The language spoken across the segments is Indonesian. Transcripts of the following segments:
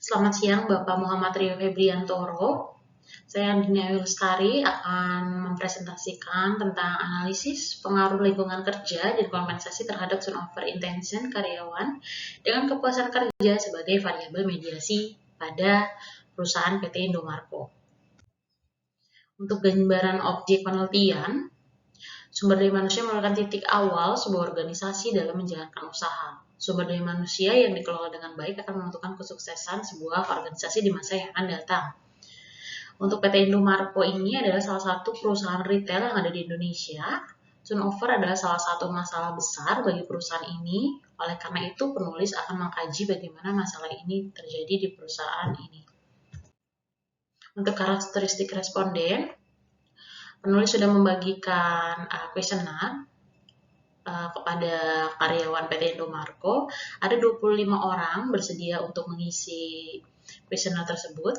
Selamat siang Bapak Muhammad Rio Febriantoro. Saya Andini Ayu Lestari akan mempresentasikan tentang analisis pengaruh lingkungan kerja dan kompensasi terhadap turnover intention karyawan dengan kepuasan kerja sebagai variabel mediasi pada perusahaan PT Indomarko. Untuk gambaran objek penelitian, sumber daya manusia merupakan titik awal sebuah organisasi dalam menjalankan usaha. Sumber daya manusia yang dikelola dengan baik akan menentukan kesuksesan sebuah organisasi di masa yang akan datang. Untuk PT Indomarko ini adalah salah satu perusahaan retail yang ada di Indonesia. Turnover adalah salah satu masalah besar bagi perusahaan ini. Oleh karena itu, penulis akan mengkaji bagaimana masalah ini terjadi di perusahaan ini. Untuk karakteristik responden, penulis sudah membagikan kuesioner kepada karyawan PT Indomarko. Ada 25 orang bersedia untuk mengisi kuesioner tersebut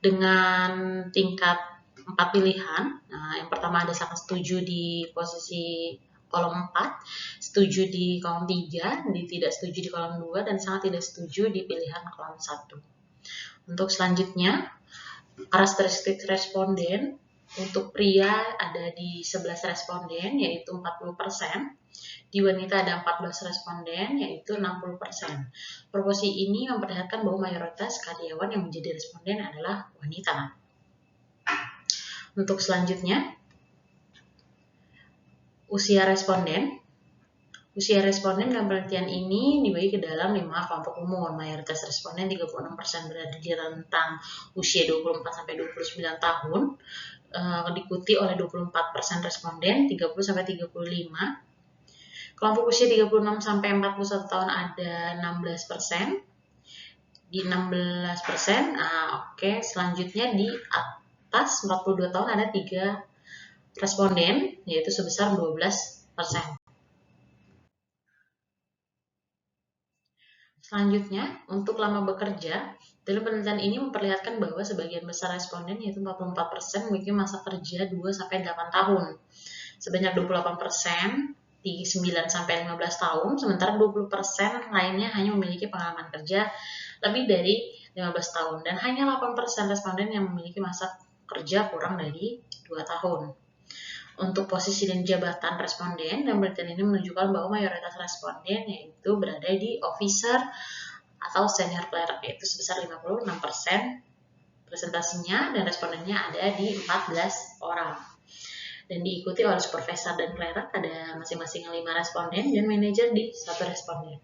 dengan tingkat 4 pilihan. Nah, yang pertama ada sangat setuju di posisi kolom 4, setuju di kolom 3, tidak setuju di kolom 2, dan sangat tidak setuju di pilihan kolom 1. Untuk selanjutnya, karakteristik responden. Untuk pria ada di 11 responden, yaitu 40%. Di wanita ada 14 responden, yaitu 60%. Proporsi ini memperlihatkan bahwa mayoritas karyawan yang menjadi responden adalah wanita. Untuk selanjutnya, usia responden. Usia responden dalam penelitian ini dibagi ke dalam 5 kelompok umur. Mayoritas responden 36% berada di rentang usia 24-29 tahun, diikuti oleh 24% responden 30-35. Kelompok usia 36-41 tahun ada 16%. Di 16%, oke. Selanjutnya di atas 42 tahun ada 3 responden, yaitu sebesar 12%. Selanjutnya, untuk lama bekerja, dalam penelitian ini memperlihatkan bahwa sebagian besar responden, yaitu 44%, memiliki masa kerja 2-8 tahun. Sebanyak 28% di 9-15 tahun, sementara 20% lainnya hanya memiliki pengalaman kerja lebih dari 15 tahun, dan hanya 8% responden yang memiliki masa kerja kurang dari 2 tahun. Untuk posisi dan jabatan responden, dan penelitian ini menunjukkan bahwa mayoritas responden yaitu berada di officer atau senior clerk, yaitu sebesar 56% presentasinya, dan respondennya ada di 14 orang. Dan diikuti oleh supervisor dan clerk ada masing-masing 5 responden, dan manajer di 1 responden.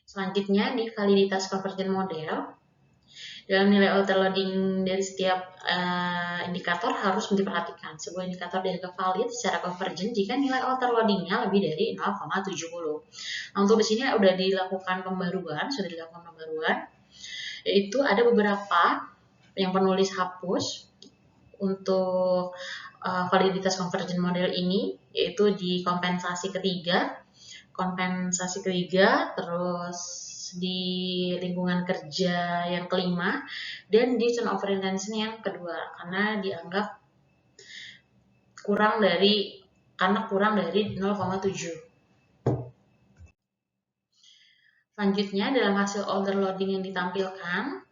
Selanjutnya di validitas convergent model. Dalam nilai outer loading dari setiap indikator harus diperhatikan. Sebuah indikator dianggap valid secara convergent jika nilai outer loadingnya lebih dari 0,70. Nah, untuk di sini sudah dilakukan pembaruan, yaitu ada beberapa yang penulis hapus untuk validitas convergent model ini, yaitu di kompensasi ketiga, terus di lingkungan kerja yang kelima, dan di turnover intention yang kedua, karena dianggap kurang dari 0,7. Selanjutnya, dalam hasil order loading yang ditampilkan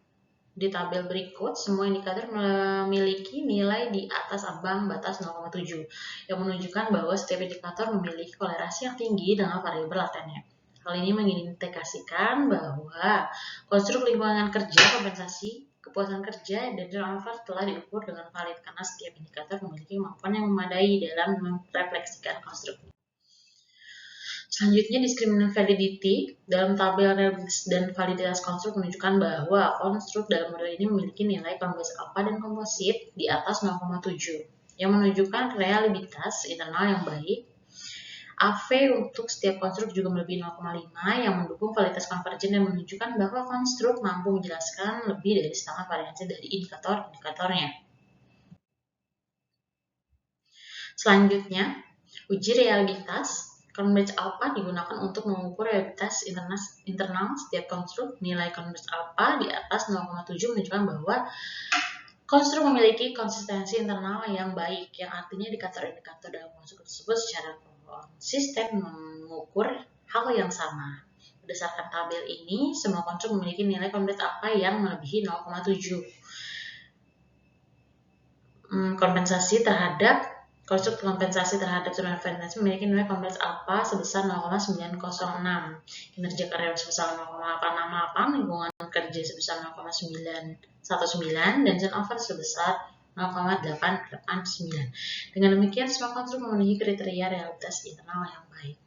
di tabel berikut, semua indikator memiliki nilai di atas ambang batas 0,7, yang menunjukkan bahwa setiap indikator memiliki kolerasi yang tinggi dengan variabel latennya. Hal ini mengindikasikan bahwa konstruk lingkungan kerja, kompensasi, kepuasan kerja, dan turnover telah diukur dengan valid karena setiap indikator memiliki kemampuan yang memadai dalam merefleksikan konstruk. Selanjutnya, discriminant validity. Dalam tabel dan validitas konstruk menunjukkan bahwa konstruk dalam model ini memiliki nilai kombinasi alpha dan komposit di atas 0,7, yang menunjukkan reliabilitas internal yang baik. AV untuk setiap konstruk juga melebihi 0,5, yang mendukung validitas konvergen dan menunjukkan bahwa konstruk mampu menjelaskan lebih dari setengah variansi dari indikator-indikatornya. Selanjutnya, uji reliabilitas. Convergence alpha digunakan untuk mengukur reliabilitas internal setiap konstruk. Nilai convergence alpha di atas 0,7 menunjukkan bahwa konstruk memiliki konsistensi internal yang baik, yang artinya indikator-indikator dalam konstruk tersebut secara konsisten mengukur hal yang sama. Berdasarkan tabel ini, semua konstruk memiliki nilai kompensasi apa yang melebihi 0,7. Konstruk kompensasi terhadap tsunami financial memiliki nilai kompensasi apa sebesar 0,906, kinerja karyawan sebesar 0,868, lingkungan kerja sebesar 0,919, dan turnover sebesar 0,889. Dengan demikian, semua konstruk memenuhi kriteria realitas internal yang baik.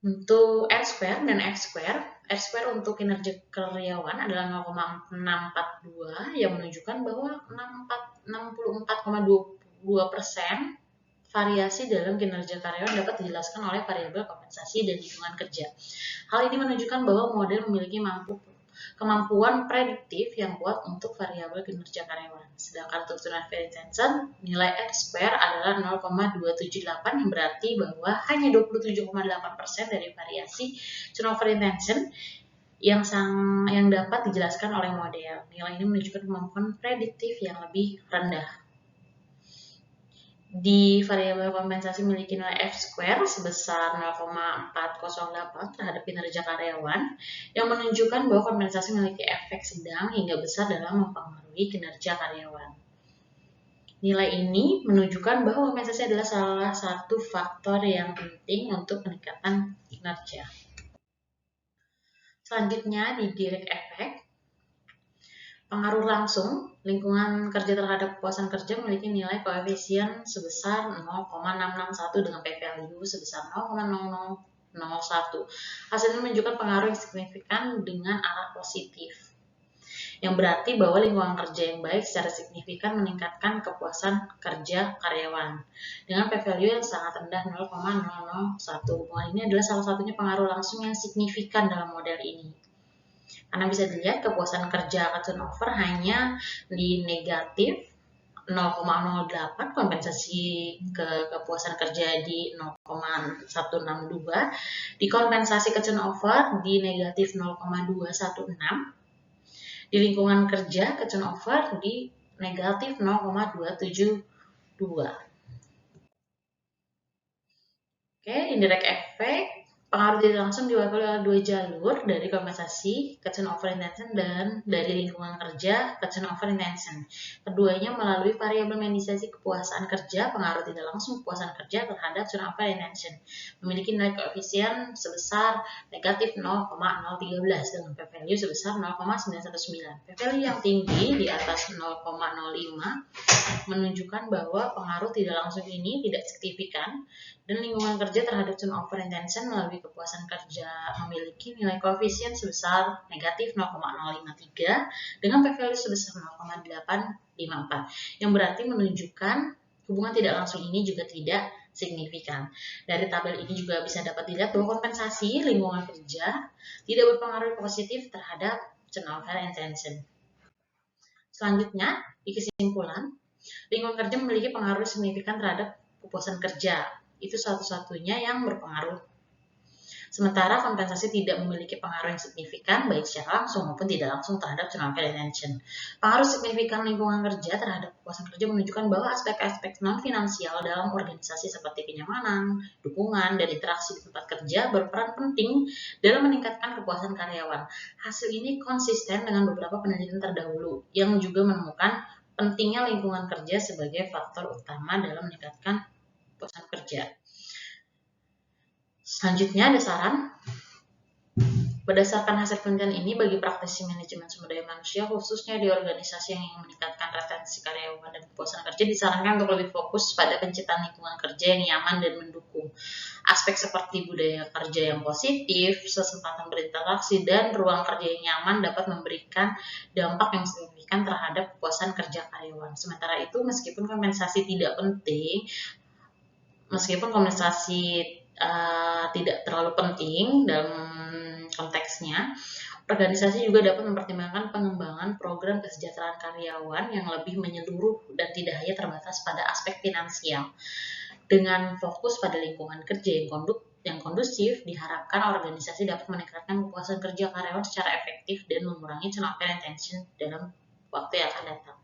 Untuk R-square dan X-square, R-square untuk kinerja karyawan adalah 0,642 yang menunjukkan bahwa 64,22% variasi dalam kinerja karyawan dapat dijelaskan oleh variabel kompensasi dan lingkungan kerja. Hal ini menunjukkan bahwa model memiliki kemampuan prediktif yang kuat untuk variabel kinerja karyawan. Sedangkan untuk turnover intention, nilai R-square adalah 0,278 yang berarti bahwa hanya 27,8% dari variasi turnover intention yang dapat dijelaskan oleh model. Nilai ini menunjukkan kemampuan prediktif yang lebih rendah. Di variabel kompensasi memiliki nilai F-square sebesar 0,408 terhadap kinerja karyawan yang menunjukkan bahwa kompensasi memiliki efek sedang hingga besar dalam mempengaruhi kinerja karyawan. Nilai ini menunjukkan bahwa kompensasi adalah salah satu faktor yang penting untuk peningkatan kinerja. Selanjutnya di direct effect. Pengaruh langsung, lingkungan kerja terhadap kepuasan kerja memiliki nilai koefisien sebesar 0,661 dengan p-value sebesar 0,0001. Hasilnya menunjukkan pengaruh yang signifikan dengan arah positif, yang berarti bahwa lingkungan kerja yang baik secara signifikan meningkatkan kepuasan kerja karyawan. Dengan p-value yang sangat rendah 0,001, hubungan ini adalah salah satunya pengaruh langsung yang signifikan dalam model ini. Karena bisa dilihat kepuasan kerja atau turnover hanya di negatif 0,08, kompensasi kepuasan kerja di 0,162, di kompensasi ke turnover di negatif 0,216, di lingkungan kerja ke turnover di negatif 0,272. Oke, indirect effect. Pengaruh tidak langsung diwakili oleh dua jalur, dari kompensasi ke turnover intention dan dari lingkungan kerja ke turnover intention. Keduanya melalui variabel mediasi kepuasan kerja, pengaruh tidak langsung kepuasan kerja terhadap turnover intention memiliki nilai koefisien sebesar negatif 0,013 dengan p-value sebesar 0,919. P-value yang tinggi di atas 0,05 menunjukkan bahwa pengaruh tidak langsung ini tidak signifikan, dan lingkungan kerja terhadap turnover intention melalui kepuasan kerja memiliki nilai koefisien sebesar negatif 0,053 dengan p-value sebesar 0,854, yang berarti menunjukkan hubungan tidak langsung ini juga tidak signifikan. Dari tabel ini juga bisa dapat dilihat bahwa kompensasi lingkungan kerja tidak berpengaruh positif terhadap turnover intention. Selanjutnya, di kesimpulan, lingkungan kerja memiliki pengaruh signifikan terhadap kepuasan kerja. Itu satu-satunya yang berpengaruh. Sementara kompensasi tidak memiliki pengaruh yang signifikan baik secara langsung maupun tidak langsung terhadap turnover intention. Pengaruh signifikan lingkungan kerja terhadap kepuasan kerja menunjukkan bahwa aspek-aspek non-finansial dalam organisasi seperti kenyamanan, dukungan, dan interaksi di tempat kerja berperan penting dalam meningkatkan kepuasan karyawan. Hasil ini konsisten dengan beberapa penelitian terdahulu yang juga menemukan pentingnya lingkungan kerja sebagai faktor utama dalam meningkatkan kepuasan kerja. Selanjutnya ada saran. Berdasarkan hasil penelitian ini, bagi praktisi manajemen sumber daya manusia, khususnya di organisasi yang ingin meningkatkan retensi karyawan dan kepuasan kerja, disarankan untuk lebih fokus pada penciptaan lingkungan kerja yang nyaman dan mendukung. Aspek seperti budaya kerja yang positif, kesempatan berinteraksi, dan ruang kerja yang nyaman dapat memberikan dampak yang signifikan terhadap kepuasan kerja karyawan. Sementara itu, meskipun kompensasi tidak tidak terlalu penting dalam konteksnya, organisasi juga dapat mempertimbangkan pengembangan program kesejahteraan karyawan yang lebih menyeluruh dan tidak hanya terbatas pada aspek finansial. Dengan fokus pada lingkungan kerja yang kondusif, diharapkan organisasi dapat meningkatkan kepuasan kerja karyawan secara efektif dan mengurangi turnover intention dalam waktu yang akan datang.